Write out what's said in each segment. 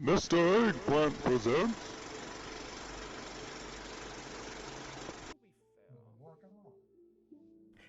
Mr. Eggplant presents.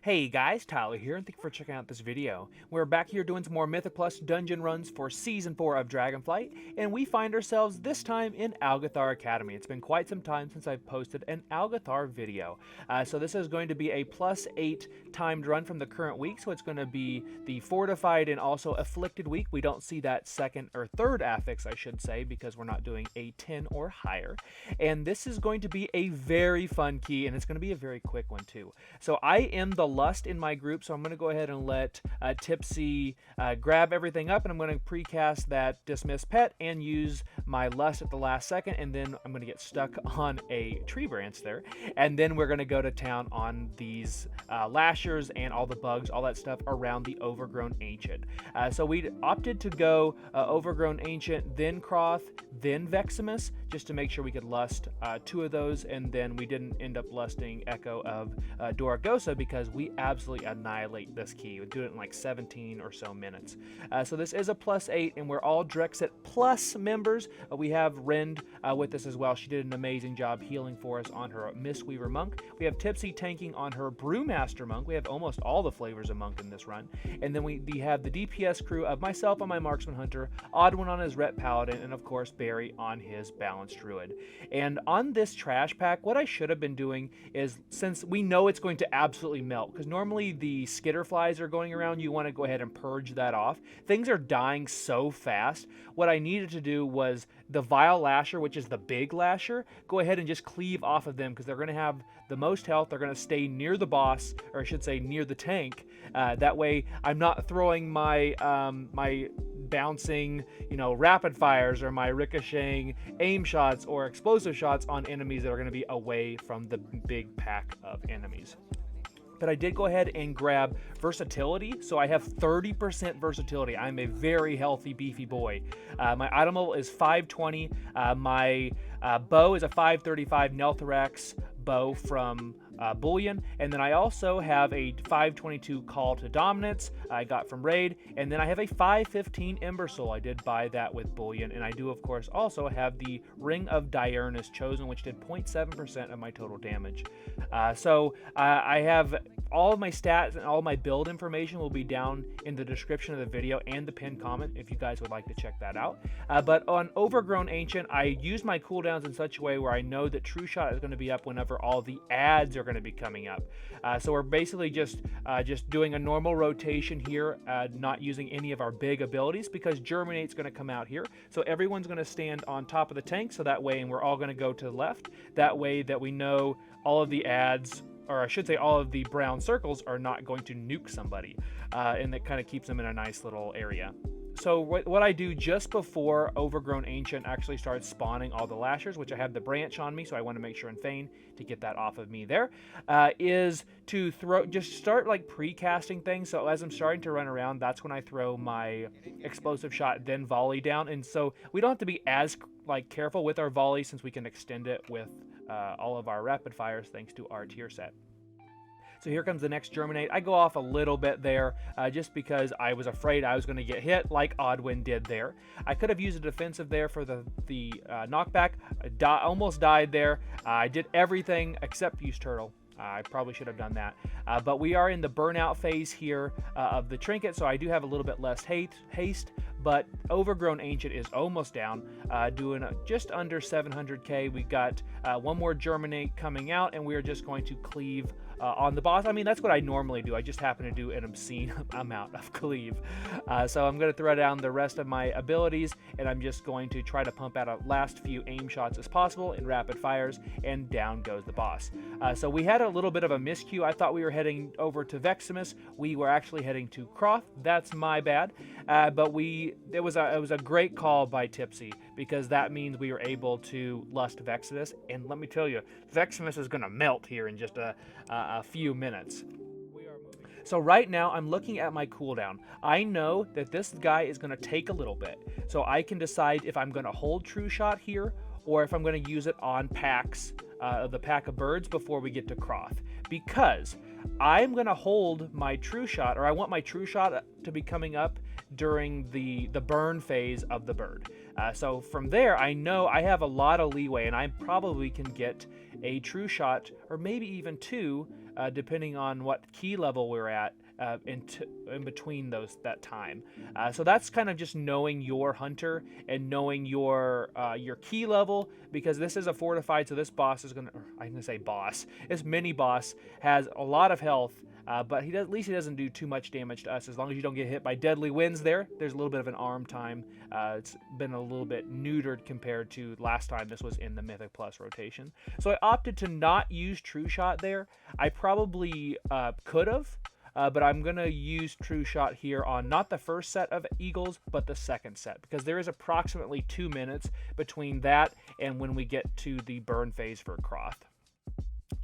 Hey guys, Tyler here, and thank you for checking out this video. We're back here doing some more Mythic Plus dungeon runs for Season 4 of Dragonflight, and we find ourselves this time in Algeth'ar Academy. It's been quite some time since I've posted an Algeth'ar video. So this is going to be a +8 timed run from the current week, so it's going to be the Fortified and also Afflicted week. We don't see that second or third affix, I should say, because we're not doing a 10 or higher. And this is going to be a very fun key, and it's going to be a very quick one too. So I am the Lust in my group, so I'm going to go ahead and let Tipsy grab everything up, and I'm going to precast that Dismiss Pet and use my Lust at the last second, and then I'm going to get stuck on a tree branch there, and then we're going to go to town on these lashers and all the bugs, all that stuff around the Overgrown Ancient. So we opted to go Overgrown Ancient, then Crawth, then Vexamus, just to make sure we could lust 2 of those, and then we didn't end up lusting Echo of Doragosa because we absolutely annihilate this key. We do it in like 17 or so minutes. So this is a +8, and we're all Drexit Plus members. We have Rend with us as well. She did an amazing job healing for us on her Mistweaver Monk. We have Tipsy tanking on her Brewmaster Monk. We have almost all the flavors of Monk in this run. And then we have the DPS crew of myself on my Marksman Hunter, Oddwin on his Ret Paladin, and of course Barry on his Balanced Druid. And on this trash pack, what I should have been doing is, since we know it's going to absolutely melt, because normally the skitter flies are going around, you want to go ahead and purge that off. Things are dying so fast. What I needed to do was the Vile Lasher, which is the big lasher, go ahead and just cleave off of them, because they're going to have the most health. They're going to stay near the boss, or I should say near the tank. That way I'm not throwing my my bouncing, rapid fires or my ricocheting aim shots or explosive shots on enemies that are going to be away from the big pack of enemies. But I did go ahead and grab Versatility, so I have 30% versatility. I'm a very healthy, beefy boy. My item level is 520. My bow is a 535 Nelthorax bow from Bullion, and then I also have a 522 Call to Dominance I got from Raid, and then I have a 515 Embersoul. I did buy that with Bullion, and I do of course also have the Ring of Diurna's Chosen, which did 0.7% of my total damage. So I have all of my stats and all of my build information will be down in the description of the video and the pinned comment if you guys would like to check that out. But on Overgrown Ancient, I use my cooldowns in such a way where I know that True Shot is going to be up whenever all the ads are going to be coming up. So we're basically just doing a normal rotation here, not using any of our big abilities, because Germinate's going to come out here. So everyone's going to stand on top of the tank, so that way, and we're all going to go to the left. That way that we know all of the ads, or I should say all of the brown circles, are not going to nuke somebody, and that kind of keeps them in a nice little area. So what I do just before Overgrown Ancient actually starts spawning all the lashers, which I have the branch on me, so I want to make sure and feign to get that off of me there, is to just start like pre-casting things. So as I'm starting to run around, that's when I throw my explosive shot, then volley down. And so we don't have to be as careful with our volley, since we can extend it with all of our rapid fires thanks to our tier set. So here comes the next Germinate. I go off a little bit there just because I was afraid I was going to get hit like Oddwin did there. I could have used a defensive there for the knockback. I almost died there. I did everything except use Turtle. I probably should have done that. But we are in the burnout phase here of the Trinket, so I do have a little bit less haste. But Overgrown Ancient is almost down, doing just under 700k. We got one more Germinate coming out, and we are just going to cleave on the boss. I mean, that's what I normally do. I just happen to do an obscene amount of cleave. So I'm going to throw down the rest of my abilities, and I'm just going to try to pump out a last few aim shots as possible in rapid fires, and down goes the boss. So we had a little bit of a miscue. I thought we were heading over to Vexamus. We were actually heading to Crawth. That's my bad. But it was a great call by Tipsy, because that means we were able to lust Vexamus, and let me tell you, Vexamus is going to melt here in just a few minutes. So right now I'm looking at my cooldown. I know that this guy is going to take a little bit, so I can decide if I'm going to hold True Shot here, or if I'm going to use it on packs, the pack of birds before we get to Crawth, because I'm going to hold my True Shot, or I want my True Shot to be coming up during the burn phase of the bird. So from there, I know I have a lot of leeway, and I probably can get a true shot, or maybe even two, depending on what key level we're at in between that time. So that's kind of just knowing your hunter and knowing your key level, because this is a fortified, so this boss is I'm gonna say boss. This mini boss has a lot of health. But at least he doesn't do too much damage to us, as long as you don't get hit by deadly winds there. There's a little bit of an arm time. It's been a little bit neutered compared to last time this was in the Mythic Plus rotation. So I opted to not use True Shot there. I probably could have, but I'm going to use True Shot here on not the first set of Eagles, but the second set, because there is approximately 2 minutes between that and when we get to the burn phase for Crawth.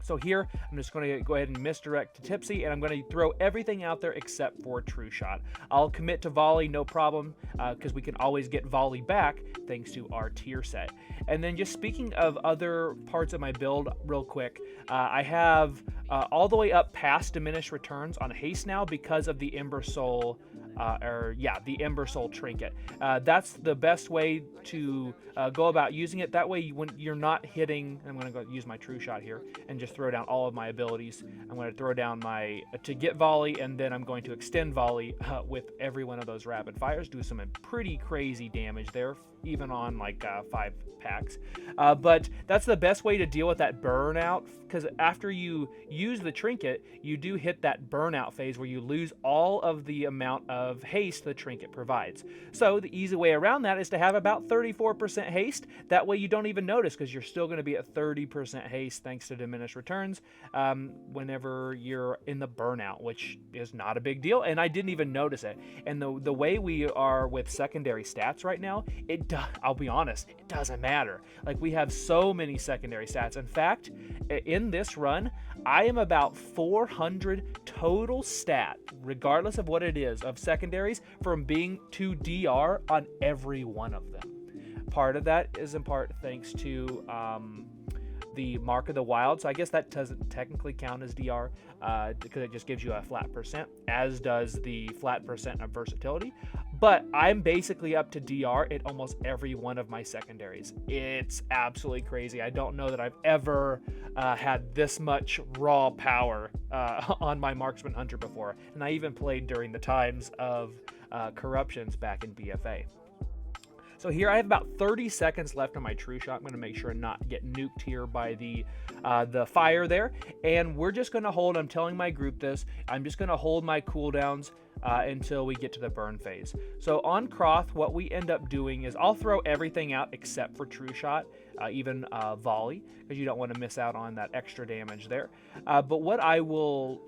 So here, I'm just going to go ahead and misdirect to Tipsy, and I'm going to throw everything out there except for True Shot. I'll commit to Volley, no problem, because we can always get Volley back thanks to our tier set. And then just speaking of other parts of my build real quick, I have all the way up past Diminished Returns on Haste now because of the Embersoul, the Embersoul trinket. That's the best way to go about using it. That way, when you're not hitting, I'm going to go use my True Shot here and just throw down all of my abilities. I'm going to throw down my to get Volley, and then I'm going to extend Volley with every one of those rapid fires. Do some pretty crazy damage there, even on like 5 packs. But that's the best way to deal with that burnout, because after you use the trinket, you do hit that burnout phase where you lose all of the amount of haste the trinket provides. So the easy way around that is to have about 34% haste. That way you don't even notice, because you're still going to be at 30% haste thanks to Diminished Returns whenever you're in the burnout, which is not a big deal, and I didn't even notice it. And the way we are with secondary stats right now, I'll be honest, it doesn't matter. Like, we have so many secondary stats. In fact, in this run, I am about 400 total stat, regardless of what it is, of secondaries from being to DR on every one of them. Part of that is in part thanks to the Mark of the Wild, so I guess that doesn't technically count as DR because it just gives you a flat percent, as does the flat percent of Versatility. But I'm basically up to DR at almost every one of my secondaries. It's absolutely crazy. I don't know that I've ever had this much raw power on my Marksman Hunter before, and I even played during the times of corruptions back in BFA. So here I have about 30 seconds left on my True Shot. I'm going to make sure not get nuked here by the fire there. And we're just going to hold, I'm telling my group this, I'm just going to hold my cooldowns until we get to the burn phase. So on Crawth, what we end up doing is I'll throw everything out except for True Shot, even Volley, because you don't want to miss out on that extra damage there. But what I will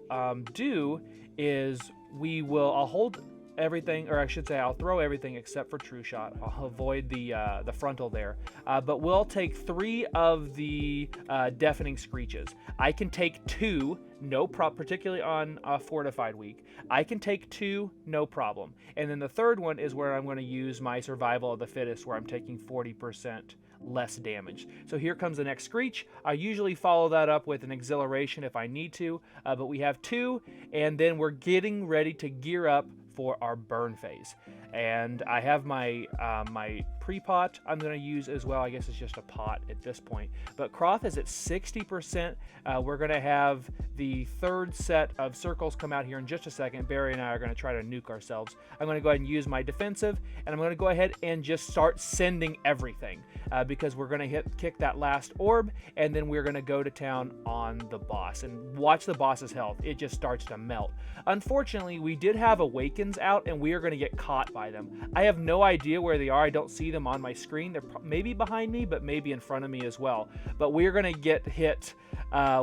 do is I'll hold everything, or I should say I'll throw everything except for True Shot. I'll avoid the frontal there, but we'll take 3 of the deafening screeches. I can take 2, no problem, particularly on a fortified week. I can take 2, no problem. And then the third one is where I'm going to use my survival of the fittest, where I'm taking 40% less damage. So here comes the next screech. I usually follow that up with an exhilaration if I need to, but we have 2, and then we're getting ready to gear up for our burn phase. And I have my my pre-pot I'm going to use as well. I guess it's just a pot at this point. But Crawth is at 60%. We're going to have the third set of circles come out here in just a second. Barry and I are going to try to nuke ourselves. I'm going to go ahead and use my defensive, and I'm going to go ahead and just start sending everything because we're going to kick that last orb, and then we're going to go to town on the boss and watch the boss's health. It just starts to melt. Unfortunately, we did have Awakens out, and we are going to get caught by them. I have no idea where they are. I don't see them on my screen. They're maybe behind me, but maybe in front of me as well. But we're going to get hit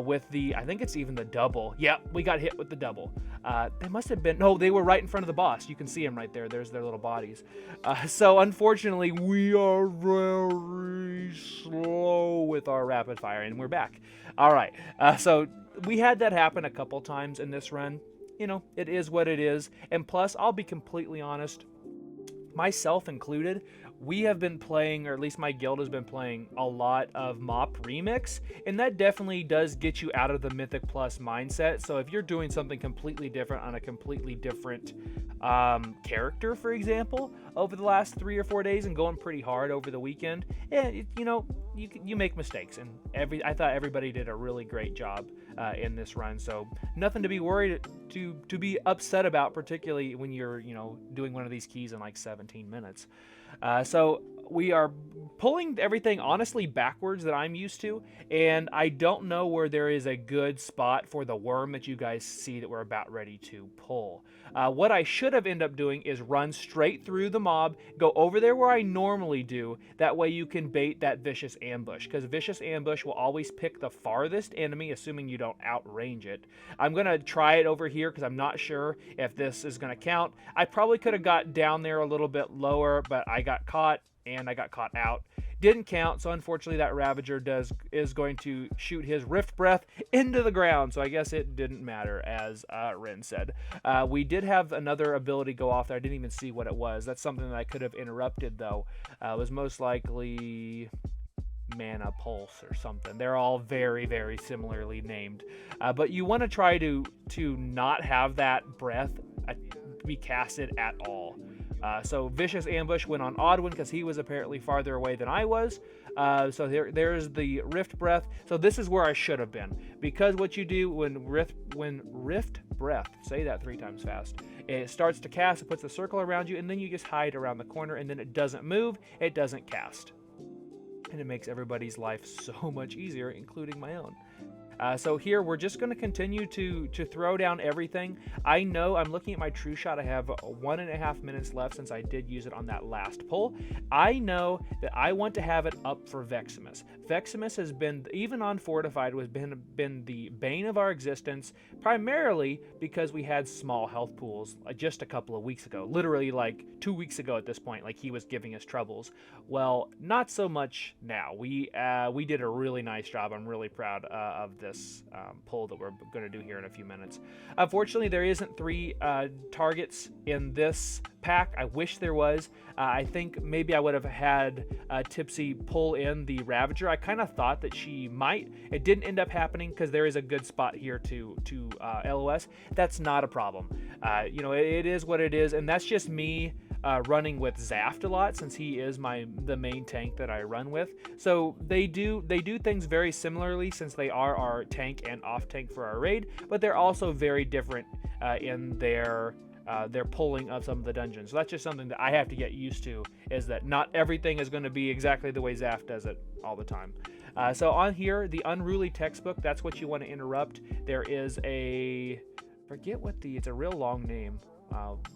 with the, I think it's even the double. Yep, we got hit with the double. They must have been, no, they were right in front of the boss. You can see them right there. There's their little bodies. So unfortunately, we are very slow with our rapid fire, and we're back. All right, so we had that happen a couple times in this run. You know, it is what it is. And plus, I'll be completely honest, myself included, we have been playing, or at least my guild has been playing, a lot of Mop Remix, and that definitely does get you out of the Mythic Plus mindset. So if you're doing something completely different on a completely different character, for example, over the last 3 or 4 days and going pretty hard over the weekend, you make mistakes, and I thought everybody did a really great job in this run. So nothing to be worried to be upset about, particularly when you're doing one of these keys in like 17 minutes. So we are pulling everything honestly backwards that I'm used to, and I don't know where there is a good spot for the worm that you guys see that we're about ready to pull. What I should have ended up doing is run straight through the mob, go over there where I normally do. That way you can bait that vicious ambush, because vicious ambush will always pick the farthest enemy, assuming you don't outrange it. I'm going to try it over here because I'm not sure if this is going to count. I probably could have got down there a little bit lower, but I got caught, and I got caught out. Didn't count, so unfortunately that Ravager is going to shoot his Rift Breath into the ground, so I guess it didn't matter, as Ren said. We did have another ability go off there. I didn't even see what it was. That's something that I could have interrupted, though. It was most likely Mana Pulse or something. They're all very, very similarly named. But you want to try to not have that breath be casted at all. So Vicious Ambush went on Oddwin because he was apparently farther away than I was. So there's the Rift Breath. So this is where I should have been, because what you do when Rift Breath, say that 3 times fast, it starts to cast, it puts a circle around you, and then you just hide around the corner, and then it doesn't move, it doesn't cast. And it makes everybody's life so much easier, including my own. So here we're just going to continue to throw down everything. I know, I'm looking at my true shot, I have 1.5 minutes left since I did use it on that last pull. I know that I want to have it up for Vexamus. Vexamus has been, even on Fortified, has been the bane of our existence, primarily because we had small health pools just a couple of weeks ago, literally like 2 weeks ago at this point, like he was giving us troubles. Well, not so much now. We did a really nice job. I'm really proud of this pull that we're going to do here in a few minutes. Unfortunately, there isn't 3 targets in this pack. I wish there was. I think maybe I would have had Tipsy pull in the Ravager. I kind of thought that she might. It didn't end up happening because there is a good spot here to LOS. That's not a problem. It is what it is, and that's just me running with Zaft a lot, since he is the main tank that I run with. So they do things very similarly, since they are our tank and off tank for our raid, but they're also very different in their pulling of some of the dungeons. So that's just something that I have to get used to, is that not everything is going to be exactly the way Zaft does it all the time. So on here, the Unruly Textbook, that's what you want to interrupt. There is it's a real long name.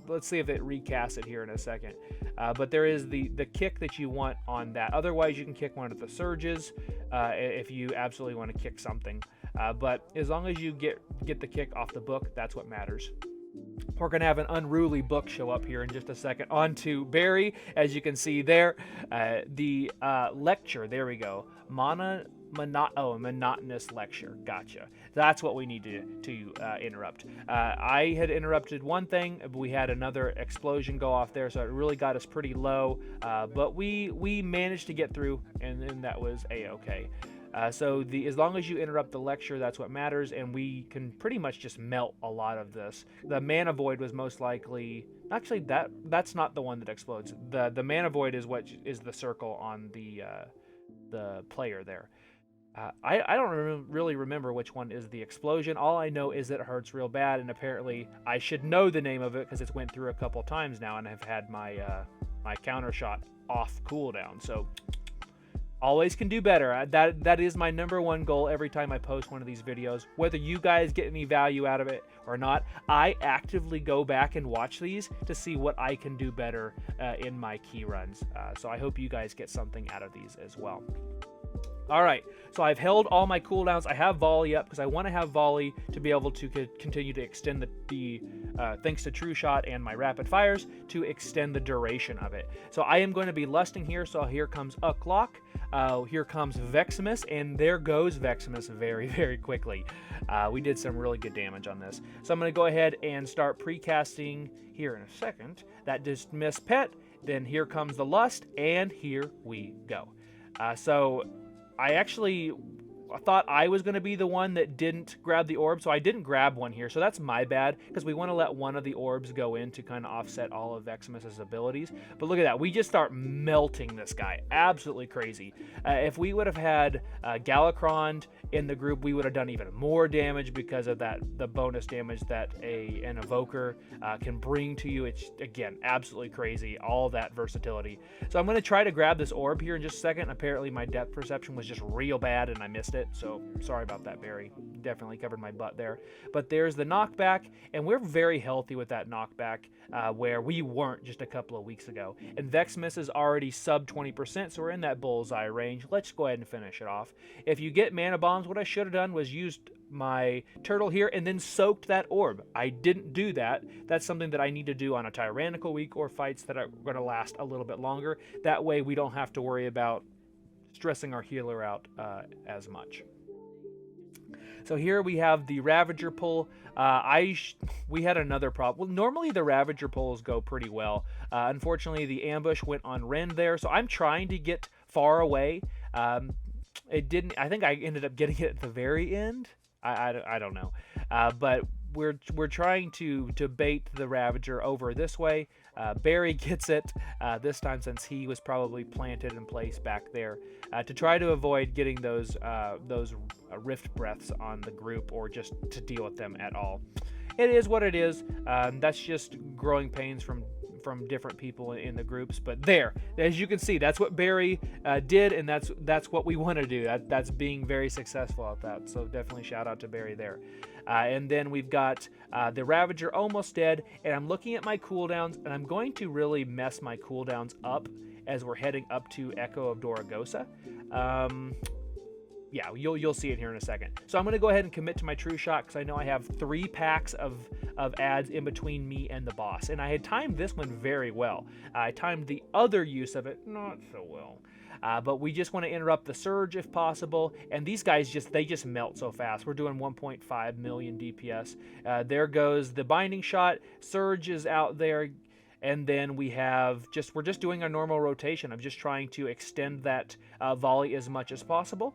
Let's see if it recasts it here in a second. But there is the kick that you want on that. Otherwise, you can kick one of the surges if you absolutely want to kick something. But as long as you get the kick off the book, that's what matters. We're going to have an Unruly book show up here in just a second. On to Barry, as you can see there. The lecture, there we go. Monotonous lecture. Gotcha. That's what we need to interrupt. I had interrupted one thing, but we had another explosion go off there, so it really got us pretty low. But we managed to get through, and that was a-okay. So as long as you interrupt the lecture, that's what matters, and we can pretty much just melt a lot of this. The Mana Void was most likely, actually that's not the one that explodes. The Mana Void is what is the circle on the player there. I don't really remember which one is the explosion. All I know is that it hurts real bad, and apparently I should know the name of it because it's went through a couple times now, and I've had my my counter shot off cooldown. So always can do better. That is my #1 goal every time I post one of these videos. Whether you guys get any value out of it or not, I actively go back and watch these to see what I can do better in my key runs. So I hope you guys get something out of these as well. All right, so I've held all my cooldowns. I have volley up because I want to have volley to be able to continue to extend the thanks to True Shot and my rapid fires, to extend the duration of it. So I am going to be lusting here. So here comes a clock. Here comes Vexamus, and there goes Vexamus very, very quickly. We did some really good damage on this. So I'm going to go ahead and start precasting here in a second. That Dismiss Pet Then here comes the Lust, and here we go. So I actually thought I was going to be the one that didn't grab the orb, so I didn't grab one here. So that's my bad, because we want to let one of the orbs go in to kind of offset all of Vexamus's abilities. But look at that. We just start melting this guy. Absolutely crazy. If we would have had Galakron in the group, we would have done even more damage because of the bonus damage that an evoker can bring to you. It's, again, absolutely crazy. All that versatility. So I'm going to try to grab this orb here in just a second. Apparently my depth perception was just real bad and I missed it. So sorry about that, Barry. Definitely covered my butt there. But there's the knockback, and we're very healthy with that knockback, where we weren't just a couple of weeks ago. And Vexamus is already sub 20%, so we're in that bullseye range. Let's go ahead and finish it off. If you get mana bombs, what I should have done was used my turtle here and then soaked that orb. I didn't do that. That's something that I need to do on a tyrannical week or fights that are going to last a little bit longer. That way we don't have to worry about stressing our healer out as much. So here we have the Ravager pull. We had another problem. Well, normally the Ravager pulls go pretty well. Unfortunately, the ambush went on Rend there, so I'm trying to get far away. It didn't. I think I ended up getting it at the very end. I don't know, but we're trying to bait the Ravager over this way. Barry gets it this time, since he was probably planted in place back there, to try to avoid getting those rift breaths on the group, or just to deal with them at all. It is what it is. That's just growing pains from different people in the groups. But there, as you can see, that's what Barry did, and that's what we want to do. That's being very successful at that. So definitely shout out to Barry there. And then we've got the Ravager almost dead, and I'm looking at my cooldowns, and I'm going to really mess my cooldowns up as we're heading up to Echo of Doragosa. Yeah, you'll see it here in a second. So I'm going to go ahead and commit to my True Shot, because I know I have 3 packs of ads in between me and the boss. And I had timed this one very well. I timed the other use of it not so well. But we just want to interrupt the Surge if possible. And these guys just melt so fast. We're doing 1.5 million DPS. There goes the Binding Shot. Surge is out there. And then we're just doing our normal rotation. I'm just trying to extend that volley as much as possible.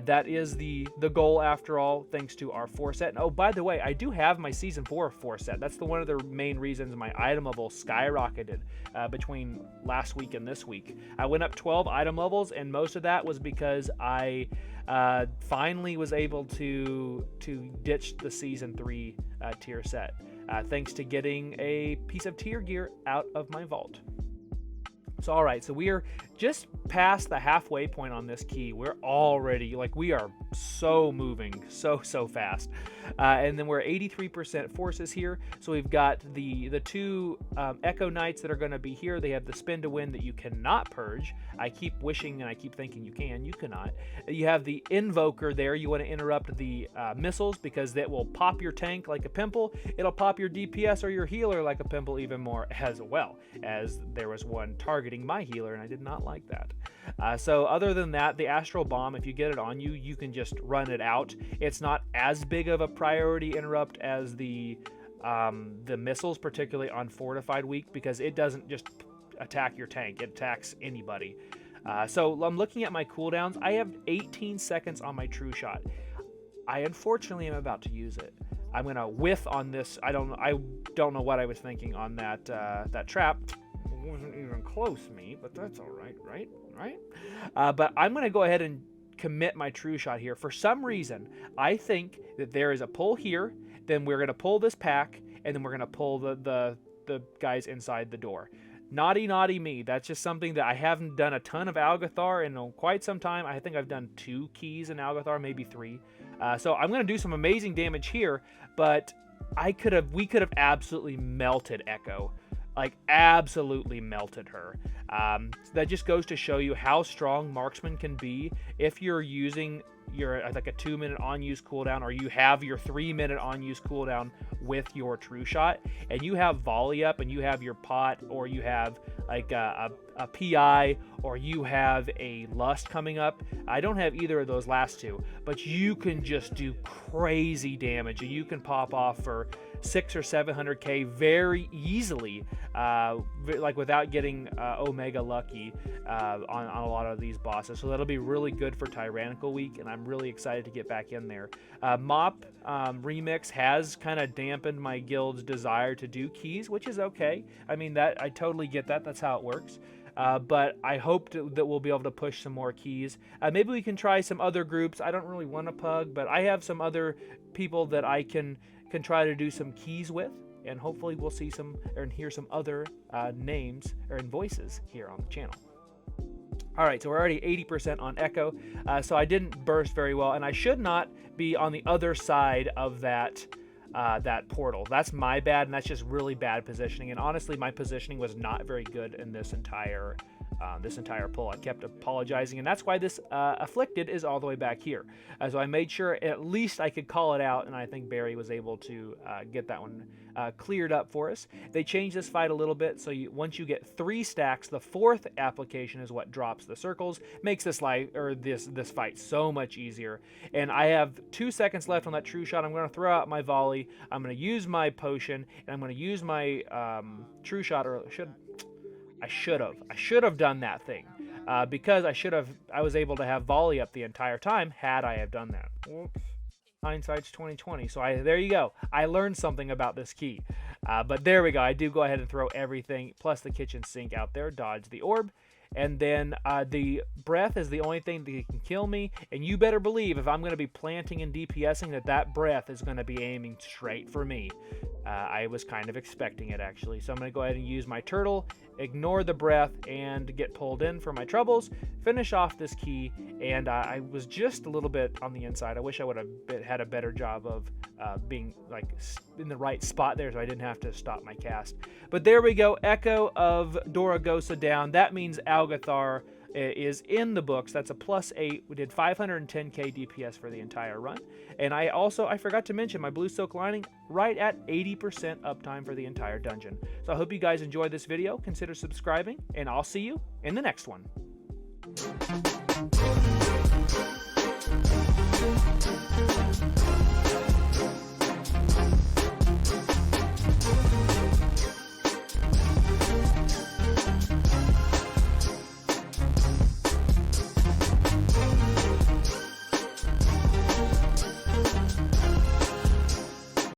That is the goal after all, thanks to our 4-set. And oh, by the way, I do have my Season 4 4-set. That's one of the main reasons my item level skyrocketed between last week and this week. I went up 12 item levels, and most of that was because I finally was able to ditch the Season 3 tier set. Thanks to getting a piece of tier gear out of my vault. So alright, so we are just past the halfway point on this key. We're already, we are so moving, so fast. And then we're 83% forces here. So we've got the 2 Echo Knights that are going to be here. They have the Spin to Win that you cannot purge. I keep wishing and I keep thinking you cannot. You have the Invoker there. You want to interrupt the missiles, because that will pop your tank like a pimple. It'll pop your DPS or your healer like a pimple even more, as well, as there was one targeting my healer, and I did not like that. So other than that, the Astral Bomb, if you get it on you, you can just run it out. It's not as big of a priority interrupt as the missiles, particularly on Fortified week, because it doesn't just attack your tank, it attacks anybody. So I'm looking at my cooldowns. I have 18 seconds on my True Shot. I unfortunately am about to use it. I'm gonna whiff on this. I don't know what I was thinking on that trap. It wasn't even close, me, but that's all right, right? But I'm gonna go ahead and commit my True Shot here. For some reason, I think that there is a pull here. Then we're gonna pull this pack, and then we're gonna pull the guys inside the door. Naughty me. That's just something that I haven't done a ton of Algeth'ar in quite some time. I think I've done 2 keys in Algeth'ar, maybe 3. So I'm going to do some amazing damage here, but we could have absolutely melted Echo. Absolutely melted her. That just goes to show you how strong marksman can be if you're using your like a 2-minute on-use cooldown, or you have your 3-minute on-use cooldown with your true shot, and you have volley up, and you have your pot, or you have like a PI, or you have a lust coming up. I don't have either of those last two, but you can just do crazy damage, and you can pop off for 600 or 700k very easily, like without getting Omega lucky on a lot of these bosses. So that'll be really good for Tyrannical Week, and I'm really excited to get back in there. Mop Remix has kind of dampened my guild's desire to do keys, which is okay. I mean, that I totally get that. That's how it works. But I hope that we'll be able to push some more keys. Maybe we can try some other groups. I don't really want to pug, but I have some other people that I can try to do some keys with, and hopefully we'll see some and hear some other names or voices here on the channel. All right, so we're already 80% on Echo, so I didn't burst very well, and I should not be on the other side of that portal. That's my bad, and that's just really bad positioning. And honestly, my positioning was not very good in this entire pull. I kept apologizing, and that's why this Afflicted is all the way back here. So I made sure at least I could call it out, and I think Barry was able to get that one cleared up for us. They changed this fight a little bit, so once you get 3 stacks, the 4th application is what drops the circles, makes this this fight so much easier. And I have 2 seconds left on that true shot. I'm going to throw out my volley. I'm going to use my potion, and I'm going to use my true shot, or I should have done that thing, because I was able to have volley up the entire time had I have done that. Whoops. Hindsight's 2020. So there you go. I learned something about this key. But there we go. I do go ahead and throw everything plus the kitchen sink out there, dodge the orb. And then the breath is the only thing that can kill me. And you better believe if I'm going to be planting and DPSing that breath is going to be aiming straight for me. I was kind of expecting it, actually. So I'm going to go ahead and use my turtle, ignore the breath, and get pulled in for my troubles, finish off this key. And I was just a little bit on the inside. I wish I would have had a better job of being like in the right spot there, so I didn't have to stop my cast. But there we go. Echo of Doragosa down. That means Algeth'ar is in the books. That's a +8. We did 510k DPS for the entire run. And I forgot to mention my blue silk lining right at 80% uptime for the entire dungeon. So I hope you guys enjoyed this video. Consider subscribing, and I'll see you in the next one.